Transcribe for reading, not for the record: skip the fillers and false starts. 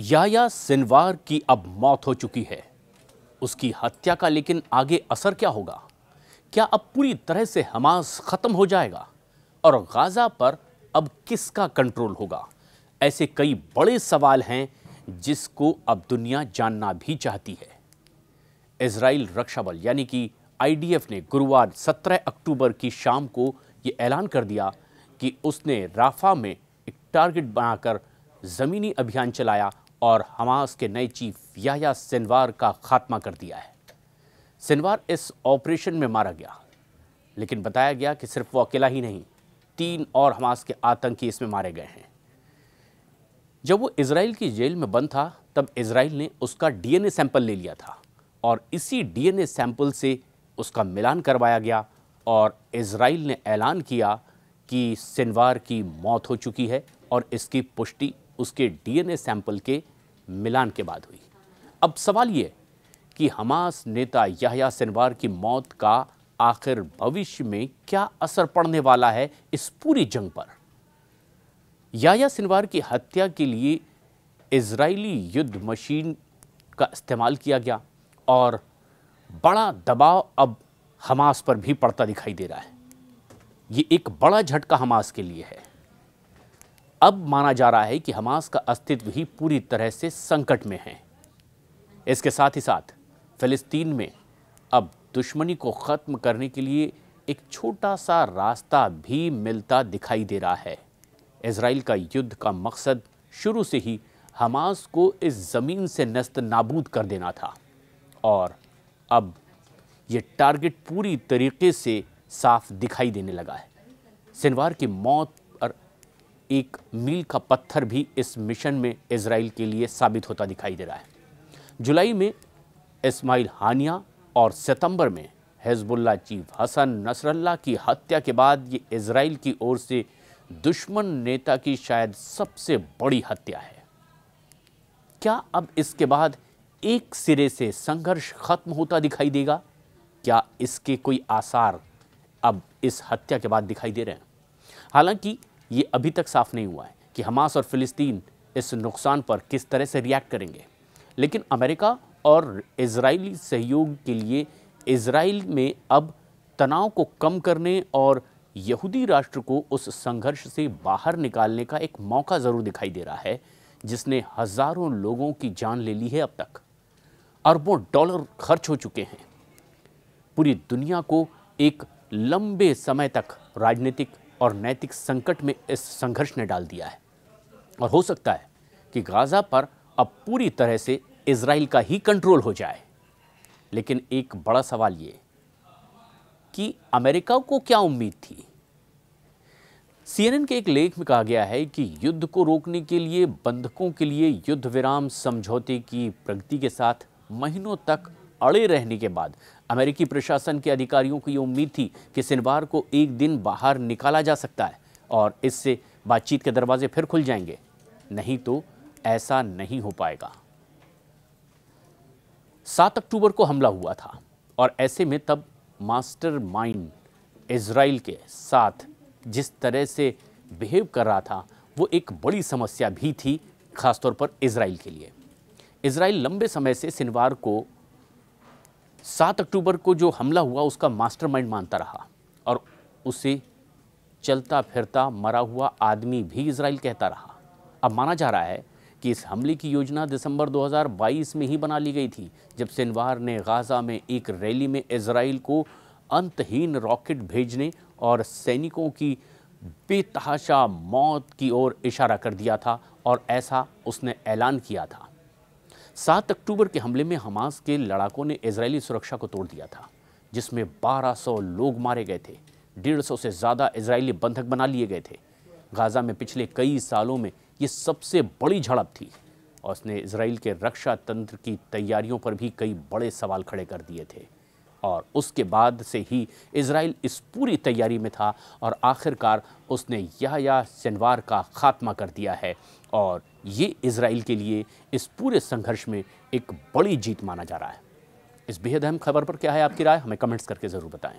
Yahya Sinwar की अब मौत हो चुकी है। उसकी हत्या का लेकिन आगे असर क्या होगा? क्या अब पूरी तरह से हमास खत्म हो जाएगा और गाजा पर अब किसका कंट्रोल होगा? ऐसे कई बड़े सवाल हैं जिसको अब दुनिया जानना भी चाहती है। इजराइल रक्षा बल यानी कि आईडीएफ ने गुरुवार 17 अक्टूबर की शाम को यह ऐलान कर दिया कि उसने राफा में एक टारगेट बनाकर जमीनी अभियान चलाया और हमास के नए चीफ याह्या सिनवार का खात्मा कर दिया है। सिनवार इस ऑपरेशन में मारा गया, लेकिन बताया गया कि सिर्फ वो अकेला ही नहीं, 3 और हमास के आतंकी इसमें मारे गए हैं। जब वो इजराइल की जेल में बंद था, तब इजराइल ने उसका डीएनए सैंपल ले लिया था और इसी डीएनए सैंपल से उसका मिलान करवाया गया और इजराइल ने ऐलान किया कि सिनवार की मौत हो चुकी है और इसकी पुष्टि उसके डीएनए सैंपल के मिलान के बाद हुई। अब सवाल ये कि हमास नेता याह्या सिनवार की मौत का आखिर भविष्य में क्या असर पड़ने वाला है इस पूरी जंग पर? याह्या सिनवार की हत्या के लिए इजरायली युद्ध मशीन का इस्तेमाल किया गया और बड़ा दबाव अब हमास पर भी पड़ता दिखाई दे रहा है। ये एक बड़ा झटका हमास के लिए है। अब माना जा रहा है कि हमास का अस्तित्व ही पूरी तरह से संकट में है। इसके साथ ही साथ फिलिस्तीन में अब दुश्मनी को खत्म करने के लिए एक छोटा सा रास्ता भी मिलता दिखाई दे रहा है। इजराइल का युद्ध का मकसद शुरू से ही हमास को इस जमीन से नस्त नाबूद कर देना था और अब ये टारगेट पूरी तरीके से साफ दिखाई देने लगा है। सिनवार की मौत और एक मील का पत्थर भी इस मिशन में इजराइल के लिए साबित होता दिखाई दे रहा है। जुलाई में इस्माइल हानिया और सितंबर में हिजबुल्लाह चीफ हसन नसरल्लाह की हत्या के बाद ये इजराइल की ओर से दुश्मन नेता की शायद सबसे बड़ी हत्या है। क्या अब इसके बाद एक सिरे से संघर्ष खत्म होता दिखाई देगा? क्या इसके कोई आसार अब इस हत्या के बाद दिखाई दे रहे हैं? हालांकि ये अभी तक साफ नहीं हुआ है कि हमास और फिलिस्तीन इस नुकसान पर किस तरह से रिएक्ट करेंगे, लेकिन अमेरिका और इजरायली सहयोग के लिए इजराइल में अब तनाव को कम करने और यहूदी राष्ट्र को उस संघर्ष से बाहर निकालने का एक मौका ज़रूर दिखाई दे रहा है, जिसने हज़ारों लोगों की जान ले ली है। अब तक अरबों डॉलर खर्च हो चुके हैं। पूरी दुनिया को एक लंबे समय तक राजनीतिक और नैतिक संकट में इस संघर्ष ने डाल दिया है और हो सकता है कि गाजा पर अब पूरी तरह से इजराइल का ही कंट्रोल हो जाए। लेकिन एक बड़ा सवाल ये कि अमेरिका को क्या उम्मीद थी? सीएनएन के एक लेख में कहा गया है कि युद्ध को रोकने के लिए बंधकों के लिए युद्ध विराम समझौते की प्रगति के साथ महीनों तक अड़े रहने के बाद अमेरिकी प्रशासन के अधिकारियों को ये उम्मीद थी कि सिनवार को एक दिन बाहर निकाला जा सकता है और इससे बातचीत के दरवाजे फिर खुल जाएंगे। नहीं तो ऐसा नहीं हो पाएगा। 7 अक्टूबर को हमला हुआ था और ऐसे में तब मास्टरमाइंड इजराइल के साथ जिस तरह से बिहेव कर रहा था वो एक बड़ी समस्या भी थी, खासतौर पर इजराइल के लिए। इजराइल लंबे समय से सिनवार को 7 अक्टूबर को जो हमला हुआ उसका मास्टरमाइंड मानता रहा और उसे चलता फिरता मरा हुआ आदमी भी इजराइल कहता रहा। अब माना जा रहा है कि इस हमले की योजना दिसंबर 2022 में ही बना ली गई थी, जब सिनवार ने गाजा में एक रैली में इजराइल को अंतहीन रॉकेट भेजने और सैनिकों की बेतहाशा मौत की ओर इशारा कर दिया था और ऐसा उसने ऐलान किया था। 7 अक्टूबर के हमले में हमास के लड़ाकों ने इजरायली सुरक्षा को तोड़ दिया था, जिसमें 1200 लोग मारे गए थे। 150 से ज़्यादा इजरायली बंधक बना लिए गए थे। गाजा में पिछले कई सालों में ये सबसे बड़ी झड़प थी और उसने इजराइल के रक्षा तंत्र की तैयारियों पर भी कई बड़े सवाल खड़े कर दिए थे और उसके बाद से ही इजराइल इस पूरी तैयारी में था और आखिरकार उसने याह्या सिनवार का खात्मा कर दिया है और ये इजराइल के लिए इस पूरे संघर्ष में एक बड़ी जीत माना जा रहा है। इस बेहद अहम खबर पर क्या है आपकी राय? हमें कमेंट्स करके ज़रूर बताएं।